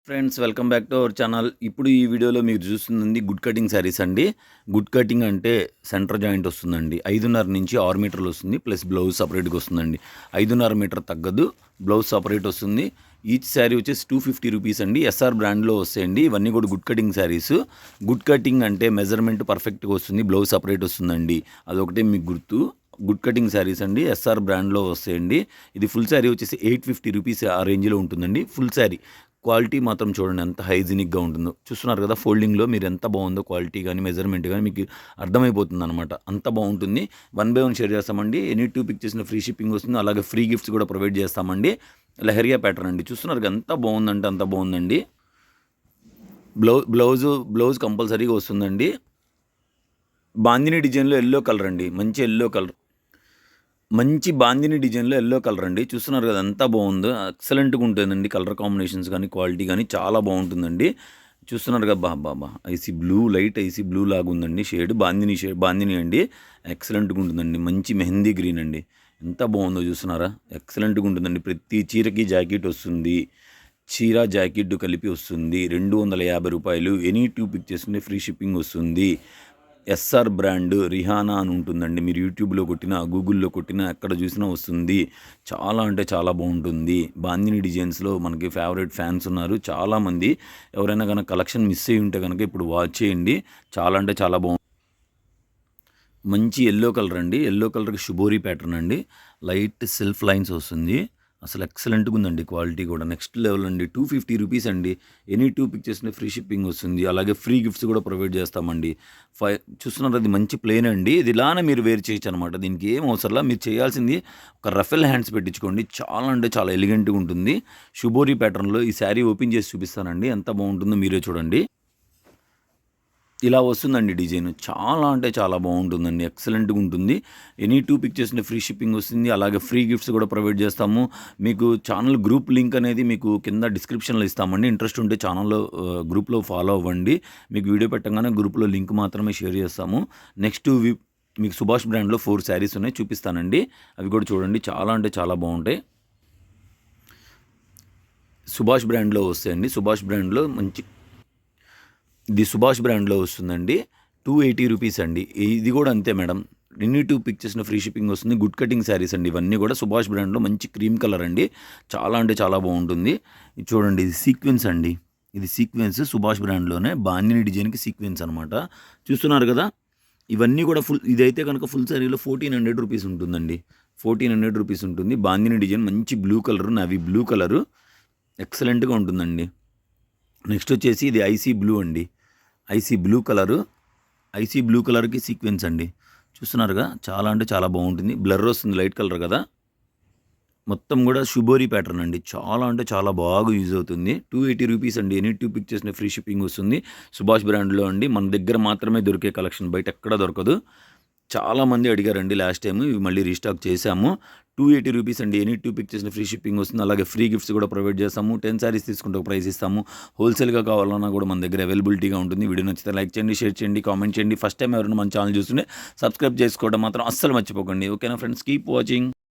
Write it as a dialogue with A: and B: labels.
A: Friends welcome back to our channel. ఇప్పుడు ఈ వీడియోలో మీరు చూస్తుంది గుడ్ కటింగ్ శారీస్ అండి. గుడ్ కటింగ్ అంటే సెంటర్ జాయింట్ వస్తుందండి. 5.5 నుంచి 6 మీటర్లు వస్తుంది. ప్లస్ బ్లౌజ్ సపరేట్గా వస్తుందండి. 5.5 మీటర్ తగ్గదు, బ్లౌజ్ సపరేట్ వస్తుంది. ఈచ్ శారీ వచ్చేసి 250 రూపీస్ అండి. ఎస్ఆర్ బ్రాండ్లో వస్తాయండి. ఇవన్నీ కూడా good cutting saris. Good cutting అంటే మెజర్మెంట్ పర్ఫెక్ట్గా వస్తుంది, బ్లౌజ్ సపరేట్ వస్తుందండి. అదొకటే మీకు గుర్తు. గుడ్ కటింగ్ శారీస్ అండి, ఎస్ఆర్ బ్రాండ్లో వస్తాయండి. ఇది ఫుల్ శారీ వచ్చేసి 850 రూపీస్ ఆ రేంజ్లో ఉంటుందండి. ఫుల్ శారీ క్వాలిటీ మాత్రం చూడండి ఎంత హైజీనిక్గా ఉంటుందో. చూస్తున్నారు కదా ఫోల్డింగ్లో మీరు ఎంత బాగుందో, క్వాలిటీ కానీ మెజర్మెంట్ కానీ మీకు అర్థమైపోతుంది అనమాట. అంత బాగుంటుంది. 1 బై 1 షేర్ చేస్తామండి. ఎనీ 2 పిక్చర్స్లో ఫ్రీ షిప్పింగ్ వస్తుంది. అలాగే ఫ్రీ గిఫ్ట్స్ కూడా ప్రొవైడ్ చేస్తామండి. లెహరియా ప్యాటర్న్ అండి. చూస్తున్నారు ఎంత బాగుందంటే అంత బాగుందండి. బ్లౌజ్ కంపల్సరీగా వస్తుందండి. బాందిని డిజైన్లో ఎల్లో కలర్ అండి, మంచి ఎల్లో కలర్, మంచి బాందిని డిజైన్లో ఎల్లో కలర్ అండి. చూస్తున్నారు కదా ఎంత బాగుందో, ఎక్సలెంట్గా ఉంటుందండి. కలర్ కాంబినేషన్స్ కానీ క్వాలిటీ కానీ చాలా బాగుంటుందండి. చూస్తున్నారు కదా బాబా icy blue, light icy blue లాగా ఉందండి షేడ్. బాందిని అండి, ఎక్సలెంట్గా ఉంటుందండి. మంచి మెహందీ గ్రీన్ అండి, ఎంత బాగుందో చూస్తున్నారా, ఎక్సలెంట్గా ఉంటుందండి. ప్రతి చీరకి జాకెట్ వస్తుంది, చీర జాకెట్ కలిపి వస్తుంది. 250 రూపాయలు. ఎనీ 2 పిక్ చేసుకుంటే ఫ్రీ షిప్పింగ్ వస్తుంది. ఎస్ఆర్ బ్రాండ్ రిహానా అని ఉంటుందండి. మీరు యూట్యూబ్లో కొట్టినా, గూగుల్లో కొట్టినా, ఎక్కడ చూసినా వస్తుంది. చాలా అంటే చాలా బాగుంటుంది. బాందిని డిజైన్స్లో మనకి ఫేవరెట్ ఫ్యాన్స్ ఉన్నారు చాలామంది. ఎవరైనా కనుక కలెక్షన్ మిస్ అయ్యి ఉంటే కనుక ఇప్పుడు వాచ్ చేయండి. చాలా అంటే చాలా బాగుంది. మంచి ఎల్లో కలర్ అండి, ఎల్లో కలర్కి షుబోరీ ప్యాటర్న్ అండి. లైట్ సెల్ఫ్ లైన్స్ వస్తుంది. అసలు ఎక్సలెంట్గా ఉందండి. క్వాలిటీ కూడా నెక్స్ట్ లెవెల్ అండి. 250 రూపీస్ అండి. ఎనీ 2 పిక్చర్స్ని ఫ్రీ షిప్పింగ్ వస్తుంది. అలాగే ఫ్రీ గిఫ్ట్స్ కూడా ప్రొవైడ్ చేస్తామండి. చూస్తున్నారు అది మంచి ప్లేన్ అండి. ఇది ఇలానే మీరు వేర్ చేయొచ్చు అనమాట. దీనికి ఏం అవసరంలా. మీరు చేయాల్సింది ఒక రఫెల్ హ్యాండ్స్ పెట్టించుకోండి. చాలా అంటే చాలా ఎలిగెంట్గా ఉంటుంది. షుబోరీ ప్యాటర్న్లో ఈ శారీ ఓపెన్ చేసి చూపిస్తానండి, ఎంత బాగుంటుందో మీరే చూడండి. ఇలా వస్తుందండి డిజైన్. చాలా అంటే చాలా బాగుంటుందండి, ఎక్సలెంట్గా ఉంటుంది. ఎనీ 2 పిక్చర్స్ని ఫ్రీ షిప్పింగ్ వస్తుంది. అలాగే ఫ్రీ గిఫ్ట్స్ కూడా ప్రొవైడ్ చేస్తాము. మీకు ఛానల్ గ్రూప్ లింక్ అనేది మీకు కింద డిస్క్రిప్షన్లో ఇస్తామండి. ఇంట్రెస్ట్ ఉంటే ఛానల్లో గ్రూప్లో ఫాలో అవ్వండి. మీకు వీడియో పెట్టగానే గ్రూప్లో లింక్ మాత్రమే షేర్ చేస్తాము. నెక్స్ట్ మీకు సుభాష్ బ్రాండ్లో 4 శారీస్ ఉన్నాయి, చూపిస్తానండి. అవి కూడా చూడండి, చాలా అంటే చాలా బాగుంటాయి. సుభాష్ బ్రాండ్లో వస్తాయండి. సుభాష్ బ్రాండ్లో మంచి, ఇది సుభాష్ బ్రాండ్లో వస్తుందండి. 280 రూపీస్ అండి. ఇది కూడా అంతే మేడం. ఎనీ 2 పిక్చర్స్ని ఫ్రీ షిప్పింగ్ వస్తుంది. గుడ్ కటింగ్ శారీస్ అండి ఇవన్నీ కూడా. సుభాష్ బ్రాండ్లో మంచి క్రీమ్ కలర్ అండి, చాలా అంటే చాలా బాగుంటుంది. ఇది చూడండి, ఇది సీక్వెన్స్ అండి. ఇది సీక్వెన్స్ సుభాష్ బ్రాండ్లోనే బాందిని డిజైన్కి సీక్వెన్స్ అనమాట. చూస్తున్నారు కదా, ఇవన్నీ కూడా ఫుల్. ఇదైతే కనుక ఫుల్ శారీలో 1400 రూపీస్ ఉంటుందండి. 1400 రూపీస్ ఉంటుంది. బాందిని డిజైన్ మంచి blue colour, navy blue colour, ఎక్సలెంట్గా ఉంటుందండి. నెక్స్ట్ వచ్చేసి ఇది ఐసీ బ్లూ అండి. IC blue colour, IC blue కలర్కి సీక్వెన్స్ అండి. చూస్తున్నారుగా, చాలా అంటే చాలా బాగుంటుంది. బ్లర్ వస్తుంది, లైట్ కలర్ కదా. మొత్తం కూడా షుబోరీ ప్యాటర్న్ అండి. చాలా అంటే చాలా బాగా యూజ్ అవుతుంది. 280 రూపీస్ అండి. ఎనీ 2 పిక్చర్స్ని ఫ్రీ షిప్పింగ్ వస్తుంది. సుభాష్ బ్రాండ్లో అండి. మన దగ్గర మాత్రమే దొరికే కలెక్షన్, బయట ఎక్కడా దొరకదు. చాలామంది అడిగారండి లాస్ట్ టైం, ఇవి మళ్ళీ రీస్టాక్ చేశాము. 280 రూపీస్ అండి. ఎనీ 2 పిక్చర్స్ని ఫ్రీ షిప్పింగ్ వస్తుంది. అలాగే ఫ్రీ గిఫ్ట్స్ కూడా ప్రొవైడ్ చేస్తాము. 10 శారీస్ తీసుకుంటే ఒక ప్రైస్ ఇస్తాము. హోల్సేల్గా కావాలన్నా కూడా మన దగ్గర అవైలబిలిటీగా ఉంటుంది. వీడియో నచ్చితే లైక్ చేయండి, షేర్ చేయండి, కామెంట్ చేయండి. ఫస్ట్ టైం ఎవరైనా మన ఛానల్ చూస్తుంటే సబ్స్క్రైబ్ చేసుకోవడం మాత్రం అస్సలు మర్చిపోకండి. ఓకేనా ఫ్రెండ్స్, కీప్ వాచింగ్.